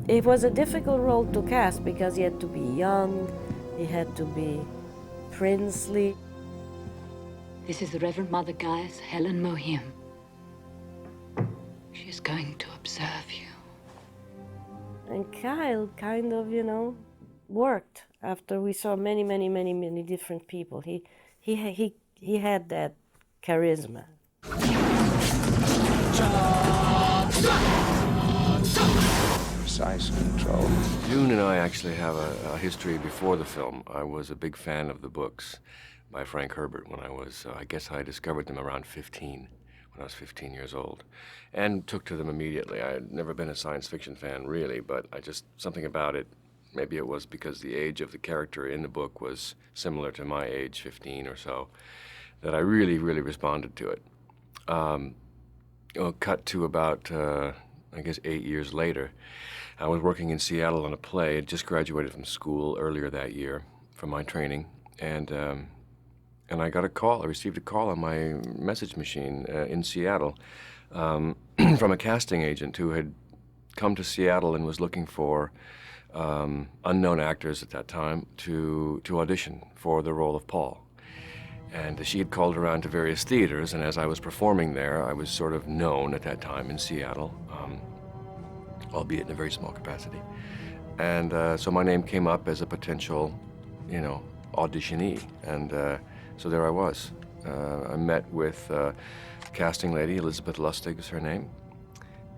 It was a difficult role to cast because he had to be young, he had to be princely. This is the Reverend Mother Gaius Helen Mohim. She is going to observe you. And Kyle kind of, worked after we saw many different people. He had that charisma. Precise control. Dune and I actually have a history before the film. I was a big fan of the books by Frank Herbert when I was, I guess I discovered them around 15, when I was 15 years old, and took to them immediately. I had never been a science fiction fan, really, but something about it, maybe it was because the age of the character in the book was similar to my age, 15 or so, that I really responded to it. Cut to about, I guess 8 years later, I was working in Seattle on a play. I'd just graduated from school earlier that year from my training, and I got a call. I received a call on my message machine in Seattle from a casting agent who had come to Seattle and was looking for unknown actors at that time to audition for the role of Paul. And she had called around to various theaters, and as I was performing there, I was sort of known at that time in Seattle, albeit in a very small capacity. And so my name came up as a potential, auditionee, and so there I was. I met with a casting lady, Elizabeth Lustig is her name,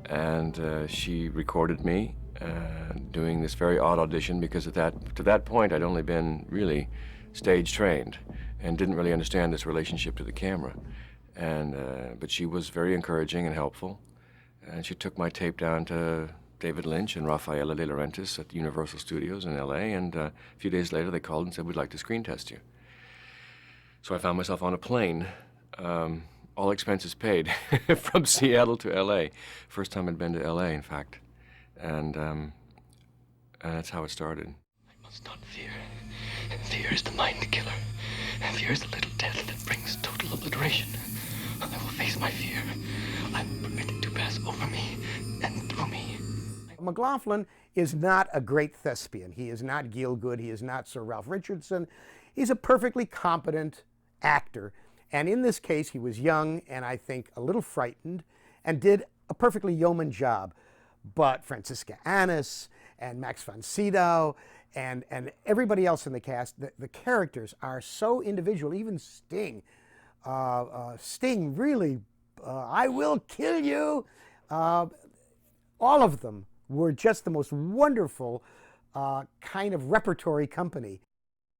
and she recorded me doing this very odd audition because to that point I'd only been really stage trained and didn't really understand this relationship to the camera. But she was very encouraging and helpful, and she took my tape down to David Lynch and Raffaella de Laurentiis at Universal Studios in LA, and a few days later they called and said, "We'd like to screen test you." So I found myself on a plane, all expenses paid, from Seattle to LA. First time I'd been to LA, in fact. And that's how it started. I must not fear. Fear is the mind killer. Fear is the little death that brings total obliteration. I will face my fear. I will permit it to pass over me and through me. MacLachlan is not a great thespian. He is not Gielgud. He is not Sir Ralph Richardson. He's a perfectly competent actor. And in this case, he was young and I think a little frightened and did a perfectly yeoman job. But Franziska Annis and Max von Sydow and everybody else in the cast, the characters are so individual. Even Sting. Sting really, I will kill you. All of them were just the most wonderful kind of repertory company.